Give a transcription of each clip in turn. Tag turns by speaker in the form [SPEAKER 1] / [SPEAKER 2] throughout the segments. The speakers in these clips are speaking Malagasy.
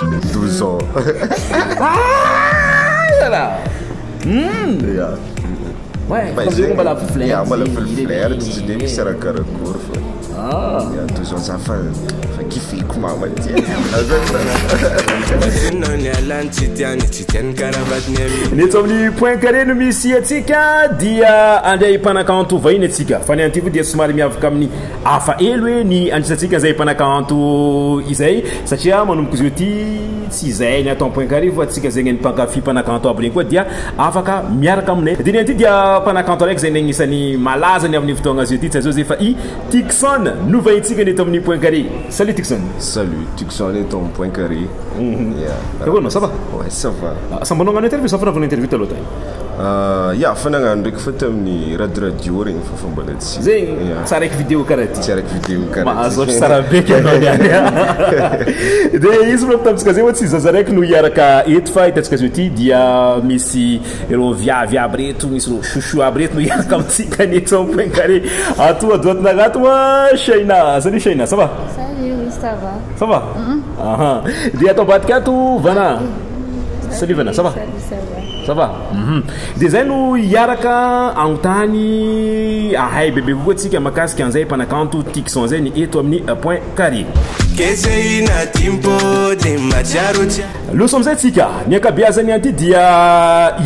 [SPEAKER 1] 12 ans.
[SPEAKER 2] Voilà.
[SPEAKER 1] Yeah.
[SPEAKER 2] Ouais,
[SPEAKER 1] Mas
[SPEAKER 2] comme on va la flare.
[SPEAKER 1] yeah, mala flare de demi será cara curva.
[SPEAKER 2] Ah.
[SPEAKER 1] Yeah, 12 ans ça fait kiffer com mama tia.
[SPEAKER 2] Netomni point carré no misy atsika dia andeha mpanakanto vahiny atsika fa ny antivo dia somary miavaka amin'ny hafa elo hoe ny andisatsika zay mpanakanto izay satria manomboka izy io ty tsy zay ny atao point carré fa atsika zegny ny mpankafy mpanakanto aby regny koa dia afaka miaraka aminay dia ny anty dia mpanakanto araiky zay nagnisany malaza ny amin'ny fotoagna azy io ty tsy azo zay fa i TUKSON no vahitsika ny eto amin'ny point carré. Salut TUKSON.
[SPEAKER 1] Salut, TUKSON est ton point carré.
[SPEAKER 2] Yeah. Ça va?
[SPEAKER 1] Ouais, ça va.
[SPEAKER 2] Ça m'a interview, ça fera une interview tout l'autre.
[SPEAKER 1] Yeah, fananga ndraiky fa tamin'ny radio regny fa mbola tsy.
[SPEAKER 2] Zegny tsara eky vidéo karaha ty.
[SPEAKER 1] Tsara eky vidéo karaha.
[SPEAKER 2] Mahazotra tsara beky anao niany. Dia izy mbola tamitsika zay tsy zaza raiky no hiaraka eto fa hitantsika zio ty dia misy ireo viavy aby reto, misy ireo chouchou aby reto no hiaraka amintsika neto amin'ny point carré. Atoa doaty nagnato ma Shaina. Salut Shaina, ça va?
[SPEAKER 3] Salut, oui, ça va.
[SPEAKER 2] Ça va? Aha. Dia atao ambadika ato Vana. Salut Vana, ça va?
[SPEAKER 3] Salut, ça va.
[SPEAKER 2] Ça va? Dia zay no hiaraka agnontany ahay bebe kokoa atsika makasika an'izay mpanakanto TUKSON zay ny eto amin'ny point carré. Loso amizay tsika ny ankabeazany anty dia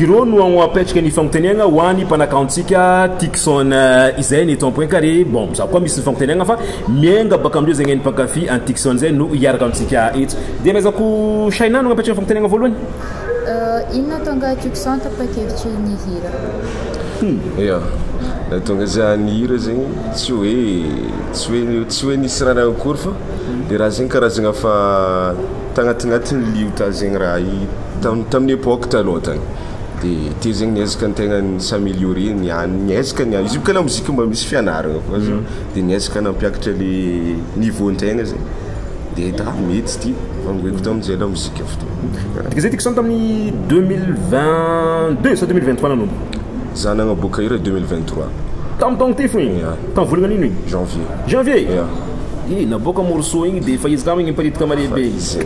[SPEAKER 2] ireo no apetraka ny fagnontaniagna ho an'ny mpanakantotsika TUKSON izay ny eto amin'ny point carré. Bon, za koa misy ny fagnontaniagna fa miainga baka amindreo zay ny mpankafy an TUKSON zay no hiaraka amintsika eto. Dia mazako Shaina no apetraka ny fagnontaniagna voalohany.
[SPEAKER 3] Inona tonga TUKSON tapakevitry ny hira?
[SPEAKER 1] Yeah. Tonga za ny hira zegny tsy hoe nisy raha akory fa dia raha zegny karazagna fa tagnatignatin'ny liota zegny raha tamin'ny époque taloha tagny. Dia ty zegny niezaka ny tegna s'améliorer niezaka izy io ka la mozika mba misy fianaragna koa zao dia niezaka nampiakatra le niveau-ntegna zegny dia mety ty fangoeko tamin'izay la mozika fotoana.
[SPEAKER 2] Dia zay TUKSON tamin'ny 2022 sa 2023 nanombo?
[SPEAKER 1] Za nagnaboaka hira 2023.
[SPEAKER 2] Tamin'ny taogno ty foigny? Tamin'ny volana ino igny?
[SPEAKER 1] Janvier.
[SPEAKER 2] Janvier? Naboaka morceau igny dia fa izy ka igny mparitika marehibe izy.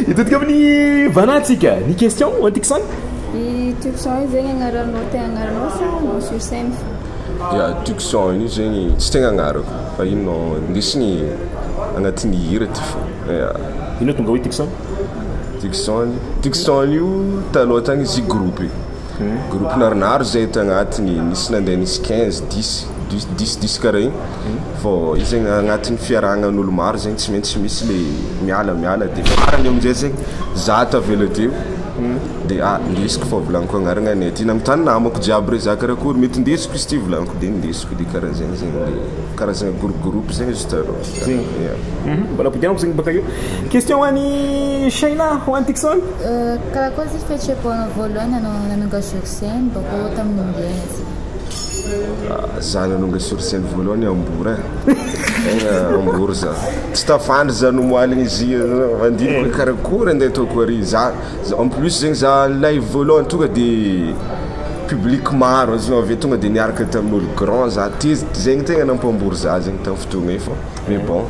[SPEAKER 2] Hitotika amin'ny Vana atsika ny question en TUKSON?
[SPEAKER 3] I TUKSON zegny agnaranao tegna agnaranao sa no sur scène?
[SPEAKER 1] Yeah, TUKSON io zegny tsy tegna agnarako fa ino ndesiny agnatin'ny hira ty fo.
[SPEAKER 2] Ino tonga hoe TUKSON?
[SPEAKER 1] TUKSON io taloha tagny izy groupe. Groupe naronaro zay tagnatiny nisy nandeha nisy 10 karaha igny fô izy zegny agnatin'ny fiarahagnan'olo maro zegny tsy maintsy misy le miala dia farany amin'izay zegny za tavela teo dia ndesiko fa volaniko agnarana anay ina mitany namako jiaby re za karakory mety ndesiko izy ty volaniko dia ndesiko dia karaha zegny karazagna groupe zegny izy taloha.
[SPEAKER 2] Mbola ampidianako zegny baka io. Question ho an'ny Shaina ho an'ny TUKSON?
[SPEAKER 3] Karakory izy fetrepoana voalohany nanonga sur scène bako tamin'ny ombiana atsika?
[SPEAKER 1] Za nanonga sur scène voalohany Ambour Ambour za tsy tafandry za no moaligny izy andiniko hoe karakory andeha ataoko ary za en plus zegny za live voalohany tonga dia public maro azo avy tonga dia niaraka tamin'olo grand za ty zegny tegna nampambory za zegny tamin'ny fotoagna fa mais bon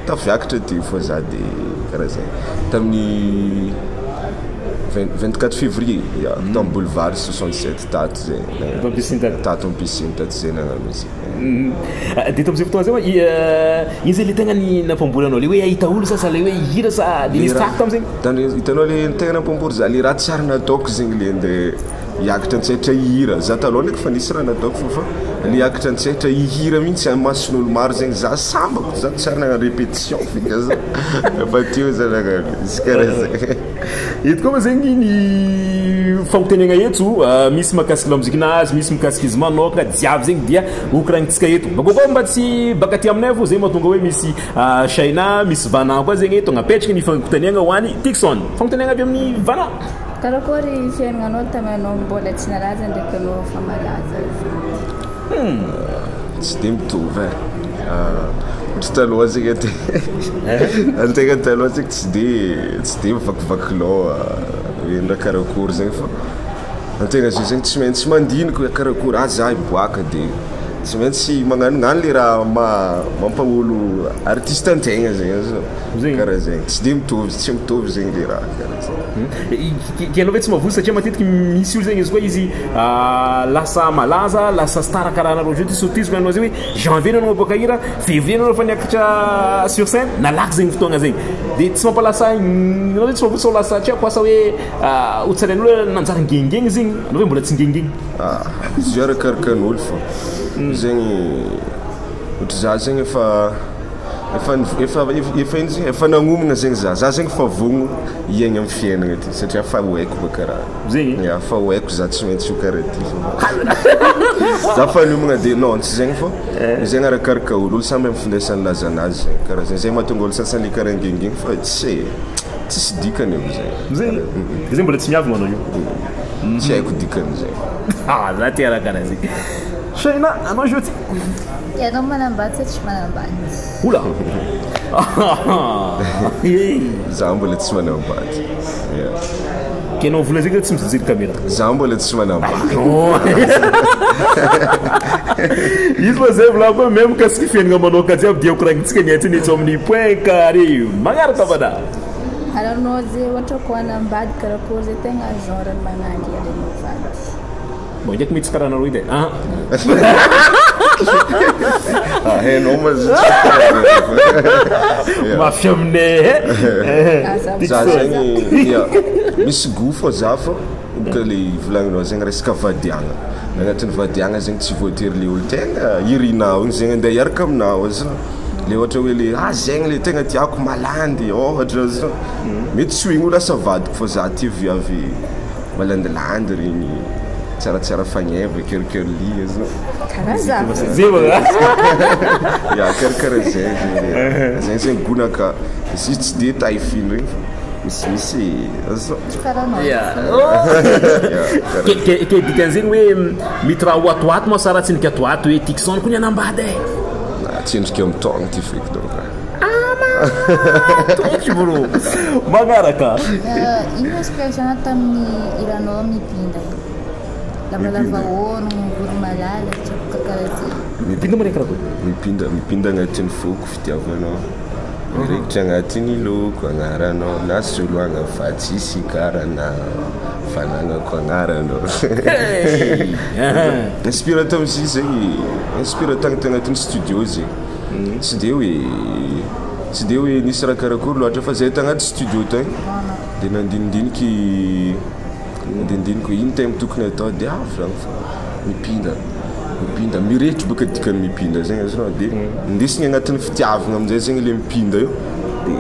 [SPEAKER 1] tafiakatra ty fa za dia karaha zegny tamin'ny 24 février dans boulevard 67 tato zegny tato ampisiny tato zay nagnano izy.
[SPEAKER 2] Dia tamin'izay fotoana zay iny zay le tegna ny nampambory anao le hoe ahita olo sa le hoe hira sa dia nisy traka tamin'izegny?
[SPEAKER 1] Hitanao le tegna nampambory za le raha tsara nataoko zegny le andeha hiakatra antsetra hira za taloha ndraiky fa nisy raha nataoko fa le hiakatra antsetra hira mihitsy mason'olo maro zegny za sambako za tsara nagnano répétition fika za fa teo za nagnano izy karaha zegny.
[SPEAKER 2] Eto koa zegny ny fagnontaniagna eto misy makasika lamozikinazy misy mikasika izy manokana jiaby zegny dia okoragnitsika eto bakokoa mba tsy baka ty aminay fo zay mahatonga hoe misy Shaina misy Vana koa zegny eto agnapetraka ny fagnontaniagna ho an'ny TUKSON. Fagnontaniagna avy amin'ny Vana.
[SPEAKER 3] Karakory fiaignanao taminao mbola tsy nalaza ndraiky anao fa malaza?
[SPEAKER 1] Tsy dia mitovy tsy taloha zegny antegna taloha zegny tsy dia mivakivaky loha hoe ndra karakory zegny fa antegna zio zegny tsy maintsy mandiniky hoe karakory za hiboaka dia tsy maintsy magnanognano le raha mampaolo artiste antegna zegny karaha zegny tsy de mitovy tsy mitovy zegny le raha karaha zegny
[SPEAKER 2] ke anao ve tsy mavozo satria matetiky misy olo zegny izy koa izy lasa malaza lasa star karaha anareo zao ty sotisme anao zegny hoe janvier nanao boaka hira février nanao fa niakatra sur scène nalaky zegny fotoagna zegny de tsy mampalasa anao tsy mavozo lasa satria koasa hoe otsarain'olo nanjary ngengengny zegny anao hoe mbola tsy ngengengny
[SPEAKER 1] izy arakarakan'olo fô zegny ohatra za zegny efa nagnomagna zegny za zegny fa vogno hiaigna amin'ny fiainagna ty satria fa hoaiko baka raha
[SPEAKER 2] zegny
[SPEAKER 1] fa hoaiko za tsy maintsy ho karaha ty fô za fa nomagna de non tsy zegny fô zegny arakaraka olo samby amin'ny findesany lazanazy zegny karaha zegny zegny mahatonga olo sasany karaha ngengengny fa tsisy dikany eo zegny
[SPEAKER 2] zegny mbola tsy miavogna anao io
[SPEAKER 1] tsy haiko dikany zegny
[SPEAKER 2] za ty arakaraha zegny Shaina, anao zao ty
[SPEAKER 3] ianao manambady sa tsy manambady
[SPEAKER 2] ola
[SPEAKER 1] za mbola tsy manambady
[SPEAKER 2] ke anao vola zegny tsy mijery caméra
[SPEAKER 1] za mbola tsy manambady
[SPEAKER 2] izy fa zay volako même kasika fiainagna manoka jiaby dia koragnitsika niatsy nitso amin'ny point carré magnaraka vada
[SPEAKER 3] alanao zay ohatra ko anambady karakory zay tegna genre magnangy alanao vady
[SPEAKER 2] bon ndraiky mety karaha anareo edy
[SPEAKER 1] hainao
[SPEAKER 2] mafy aminay
[SPEAKER 1] za zegny misy go fô za fô boka le volagninao zegny resaka vadiagna agnatin'ny vadiagna zegny tsy voatery le olo tegna irinao igny zegny andeha hiaraka aminao azy le ohatra hoe le zegny le tegna tiako malandy ohatra zao mety tsy hoigny olo lasa vadiko fô za ty viavy malandilandy regny tsaratsara fagneva kerkerli karakara zegny zegny gonaka izy tsy de taifiny regny misy
[SPEAKER 2] ke dikany zegny hoe mity raha oatoato moa sara tsindriky atoato hoe TUKSON koa ny anambady
[SPEAKER 1] tsindriky amin'ny taogna ty feky donc
[SPEAKER 2] toeky bro magnaraka
[SPEAKER 3] ino inspiration tamin'ny iranao mipinda lavalava ono voro malala kakaraha
[SPEAKER 2] mipinda maraiky raha
[SPEAKER 1] mipinda agnatin'ny foko fitiavanao mirekitra agnatin'ny loko agnaranao na soloagna fa tsisy karana fananako agnaranao inspira tamin'izy zegny inspira tagny agnatin'ny studio zegny tsy de hoe nisy raha karakory loatra fa zay tagnaty studio tagny de nandinidiniky ino tegna tokony atao de volagny fa mipinda miretry baka dikany mipinda zegny azonao de indesigny agnatin'ny fitiavagna amin'izay zegny le mipinda io de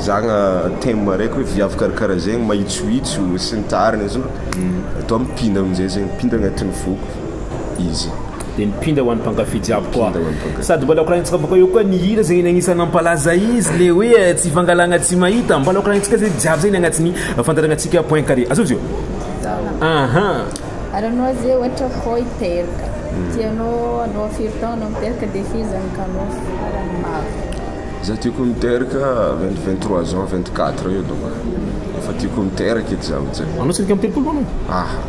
[SPEAKER 1] zagna thème araiky hoe viavy karakara zegny mahitsohitso sy ny tariny azonao atao mipinda amin'izay zegny mipinda agnatin'ny foko izy
[SPEAKER 2] de mipinda ho an'ny mpankafy jiaby koa sady mbola koragnitsika baka eo koa ny hira zegny agnisan'ny nampalaza izy le hoe tsy fangalagna tsy mahita mbola koragnitsika zegny jiaby zegny agnatin'ny fandaranantsika point carré azo zio
[SPEAKER 3] aranao zay ohatra koa iteraka tianao anao firy taona miteraka de firy zany kanao farany maro
[SPEAKER 1] za tiako miteraka 23 ans 24 eo donc efa tiako miteraka edy za mizay
[SPEAKER 2] anao tsindika mitelopolo anao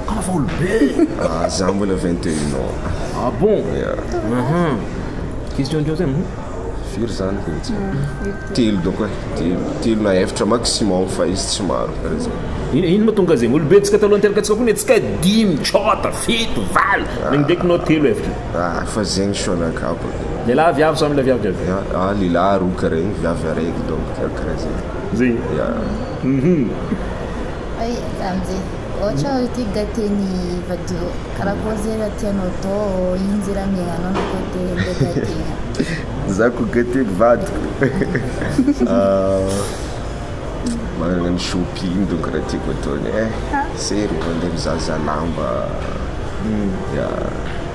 [SPEAKER 2] kala fa olobe
[SPEAKER 1] za mbola 21 ans
[SPEAKER 2] bon question ndio zay
[SPEAKER 1] firy zany telo donc telo na efatra maximum fa izy tsy maro karaha zany
[SPEAKER 2] ino mahatonga zegny olobe tsika taloha niterakatsika koa netsika 10 tsota fito valo nagny ndraiky nao telo efatra
[SPEAKER 1] fa zegny sonakapa
[SPEAKER 2] lehilahy viavy samy la viavy jiaby
[SPEAKER 1] lehilahy roa karaha igny viavy araiky donc karaha zegny
[SPEAKER 3] amizay ohatra ty gateny vadiro karakory zay raha tianao atao ino zay raha miaignanao na côté gatena
[SPEAKER 1] za ko gateny vadiko magnano shopping donc raha tiako ataony sery mandeha mizaza lamba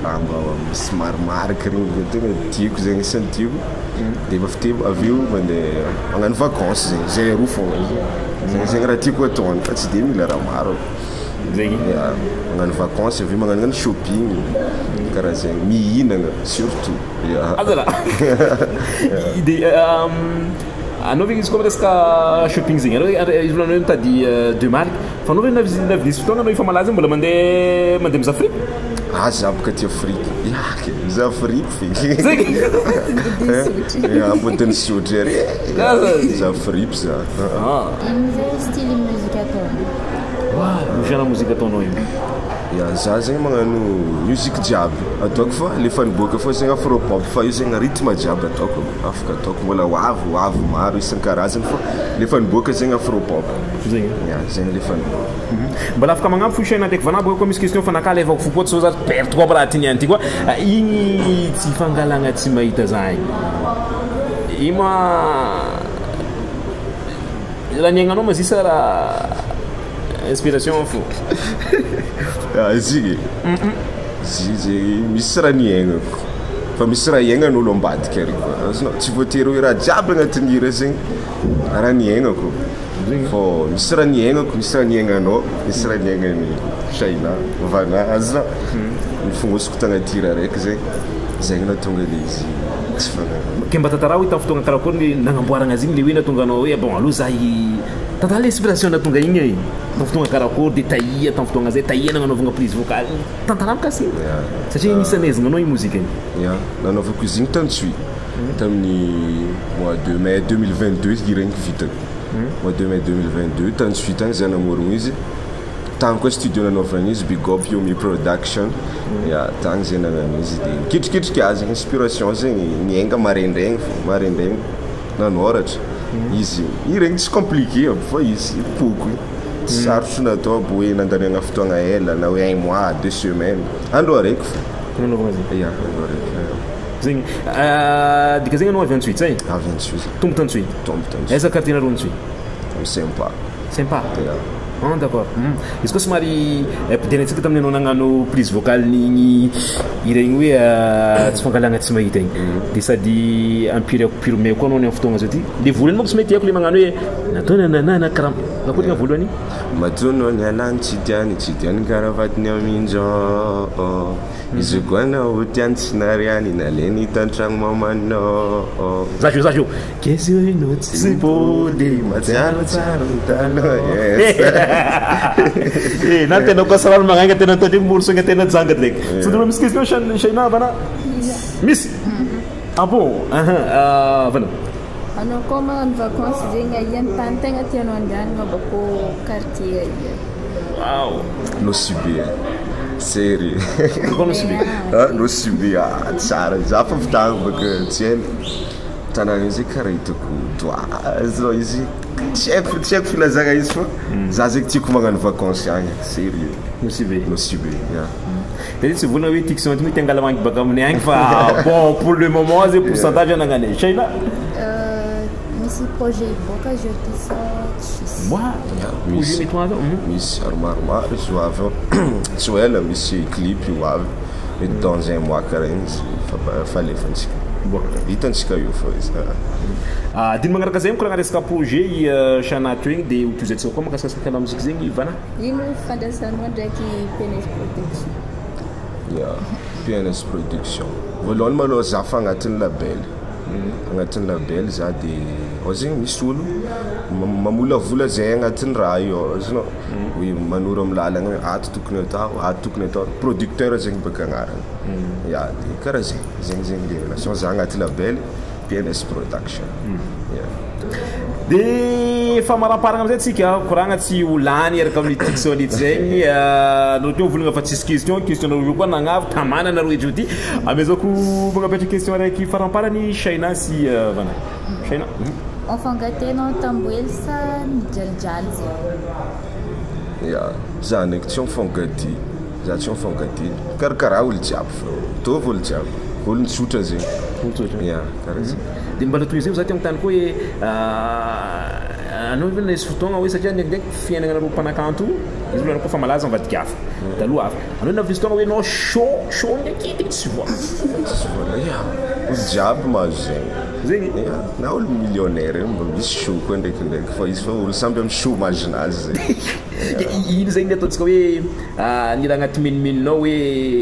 [SPEAKER 1] lamba misy marimarika regny tegna tiako zegny isany tiako de avy eo mandeha magnano vacances zegny zay roa fogna zegny raha tiako ataony fa tsy de mila raha maro
[SPEAKER 2] zegny
[SPEAKER 1] magnano vacances avy eo magnano shopping karaha zegny mihinagna surtout
[SPEAKER 2] azala de anao ve izy koa resaka shopping zegny anao izy volanao mitady deux marques fa anao ve navinisy fotoagna anao efa malaza mbola mandeha mizaha fripe
[SPEAKER 1] za bôka tia frity yaky za frity ambodiny sotry ary za fripy za
[SPEAKER 3] Inizay style muzika ataonao?
[SPEAKER 2] Mifiana muzika ataonao io?
[SPEAKER 1] Ya za zegny magnano musique jiaby ataoko fa lefa niboaka fa zegny afropop fa io zegny rythme jiaby ataoko afaka ataoko mbola hoavo maro isan-karazany fa lefa niboaka zegny afropop
[SPEAKER 2] zegny
[SPEAKER 1] ya zegny lefa niboaka
[SPEAKER 2] mbola afaka magnampy fo isaina ndraiky vanahy boka misy question fa nakalevako fo koa tsy za perte koa raha tiany ty koa igny tsy fangalagna tsy mahita za igny raha niaignanao mazisa raha inspiration fo
[SPEAKER 1] zigny zegny misy raha niaignako fa misy raha iaingan'olo ambadika ary koa azonao tsy voatery hoe raha jiaby agnatin'ny hira zegny raha niaignako fô misy raha niaignako misy raha niaignanao misy raha niaignany Shaina vana azonao nifognosiko tagnaty hira raiky zegny natonga le izy tsy fanagna
[SPEAKER 2] ke mba tantara hoe tamin'ny fotoagna karakory ny nagnamboaragna azy igny le hoe natonga anao hoe bon aloha za tantara l'inspiration natonga igny tamin'ny fotoagna karakory de taia tamin'ny fotoagna zay taia nagnanaovagna prise vocale tantara mikasy satria nisanezagna anao igny mozika igny
[SPEAKER 1] ya nanaovako izy igny tantsoy tamin'ny mois de mai 2022 hira igny vitako mois de mai 2022 tantsoy tagny za namorogno izy tagny koa studio nanaovagna izy big up Yomi production ya tagny zay nagnano izy de kitrikitriky azy inspiration zegny niainga maraindraigny nanoratra izy regny tsy compliqué fa izy poko tsy sarotry natao aby hoe nandaniagna fotoagna ela na hoe 1 mois 2 semaines andro araiky fo
[SPEAKER 2] nanaovagna zegny
[SPEAKER 1] ya andro araiky
[SPEAKER 2] zegny dika zegny anao avy Antsohitra zay
[SPEAKER 1] avy Antsohitra
[SPEAKER 2] tombo Tantsohy aiza quartier-nareo Antsohy
[SPEAKER 1] sympa
[SPEAKER 2] d'accord izy koa somary ampidirantsika tamin'ny anao nagnano prise vocale n'igny hira igny hoe tsy fangalagna tsy mahita igny de sady ampiromeo koa anao ny amin'ny fotoagna zao ty le volany manko tsy mety haiko le magnano hoe nataony ananana karaha nakory voalohany
[SPEAKER 1] matono ny anany tsy tiany karavatiny aminjao izy koa na ho tiany tsy nariany naleny hitantragno mamanao
[SPEAKER 2] zasio kesy hoe no tsy bôly
[SPEAKER 1] matsiarotsaro mitano
[SPEAKER 2] na tena koa sarano magnaigna tena ataon'igny morosogna tena janga draiky so dolo misy question Shaina vana misy bon vana
[SPEAKER 3] anao koa magnano vacances zegny aiany tany tegna tianao andehanana bako quartier
[SPEAKER 2] wow
[SPEAKER 1] Nosy-be série Nosy-be tsara za fa vitagna baka tsy hainy tanàna izy karaha hitako doa izy tsy haiko filazagna izy fa za zegny tiako magnano vacances agny sérieux Nosy-be ya
[SPEAKER 2] de tsy volana hoe TUKSON ty moa tiangala magny baka amin'ny agny fa bon pour le moment zay pourcentage anagnane Shaina
[SPEAKER 3] misy projet boka je te
[SPEAKER 1] misy misy maromaro izy ho avy tsy ho ela misy clip ho avy mety dans un mois karaha igny fa alefantsika hitantsika io fa izy
[SPEAKER 2] diny magnaraka zay mikoragna resaka projet Shaina to igny de tozatsika koa makasikasika la mozika zegny vana
[SPEAKER 3] ino fandraisanao ndraiky PNS production
[SPEAKER 1] PNS production voalohany maloha za fa agnatin'ny label za de ao zegny misy olo mamolavola zay agnatin'ny raha io azonao hoe manoro amin'ny lalagna hoe ato tokony atao producteur zegny baka agnarany ya de karaha zegny le relation za agnaty label PNS production
[SPEAKER 2] de fa maramparagna amizay tsika koragna tsy olany araka amin'ny TUKSON ity zegny nareo teo volagna fa tsisy question nareo koa nagnavy tamana nareo ejo ty amezako magnapetra question raiky faramparany Shaina sy vana Shaina
[SPEAKER 3] mifangatenao tamboely sa mijalijaly zegny
[SPEAKER 1] ya za ndraiky tsy mifangaty karakaraha olo jiaby fa tovy olo jiaby olo tsotra zegny ya karaha zegny
[SPEAKER 2] de mbala toy zay za ty amintany koa hoe anao ve nisy fotoagna hoe satria ndraikindraiky fiainagna nareo mpanakanto izy olo anao koa fa malaza mivadiky hafa taloha hafa anao navisy fotoagna hoe anao show ndraiky tsy voa
[SPEAKER 1] olo jiaby mahazo
[SPEAKER 2] zegny
[SPEAKER 1] na olo millionnaire mba misy show koa ndraikindraiky fa izy fa olo samby amin'ny show maginazy zegny
[SPEAKER 2] ino zegny ataontsika hoe ny raha agnaty menimerinao hoe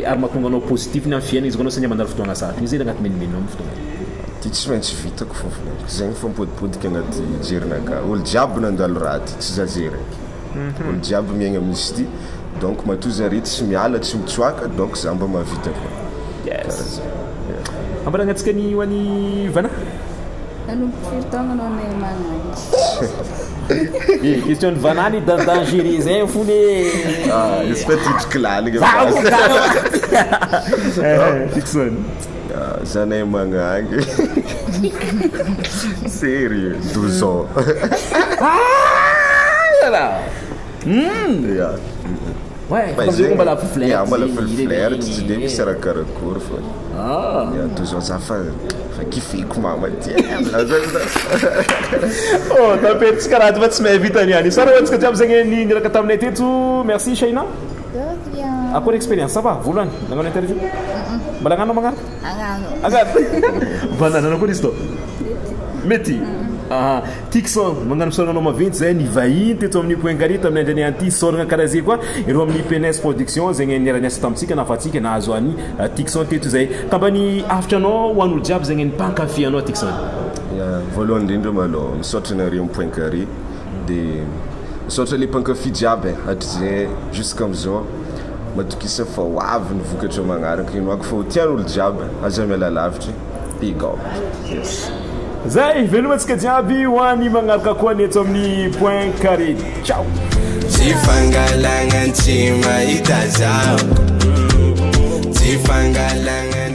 [SPEAKER 2] ary mahatonga anao positif ny amin'ny fiainana izy koa anao sendra mandalo fotoagna sarotra izy zegny raha agnaty menimerinao amin'ny fotoagna
[SPEAKER 1] ty tsy maintsy vitako fofona zegny fa mipodipodika agnaty jerinaka olo jiaby nandalo raha ty tsy za zay raiky olo jiaby miaigna misy ty donc matoa zare tsy miala tsy mitsoaka donc za mba mahavita koa.
[SPEAKER 2] Yes. Ambaragnatsika ny hoan'ny Vana.
[SPEAKER 3] Nanomboky firy taogna anao nay manangy?
[SPEAKER 2] Question de Vanani dangereux zay fony.
[SPEAKER 1] Izy fa titrika laligna.
[SPEAKER 2] TUKSON.
[SPEAKER 1] Zanay magnangy. Sérieux, 12 ans. Yeah.
[SPEAKER 2] Ouais, comme mbala flair.
[SPEAKER 1] Yeah, mbala flair, tsy de misy raha karakory fa. Yeah, 12 ans za fa kifiko mama tiana.
[SPEAKER 2] Oh, tapetsika raha fa tsy mahavita niany. Sara hoantsika jiaby zegny ny niraka taminay teto. Merci Shaina. Akory expérience, ça va? Voalohany nagnano interview? Mbala agnano magnaraka? Agnano. Banana akory izy tô? Mety. TUKSON magnano fisaoranao maventy zay ny vahiny teto amin'ny Point Carré tamin'ny andreny anty soragna karaha zay koa ireo amin'ny PNS production zegny niaraniasa tamintsika nahafatsika nahazo any TUKSON teto zay ka mba ny afitranao ho an'olo jiaby zegny ny mpankafy anao TUKSON.
[SPEAKER 1] Voalohany indrindra malôha misaotra nareo amin'ny Point Carré dia misaotra le mpankafy jiaby hatrizay jusqu'am'izao matokisa fa ho avy ny vokatra magnaraka ino ako fa ho tian'olo jiaby aza miala lavitra big up. Yes.
[SPEAKER 2] Zay velomantsika jiaby ho an'ny magnaraka koa ny eto amin'ny Point Carré. Ciao.
[SPEAKER 4] Tsy fangalagna tsy mahita zaho, tsy fangalagna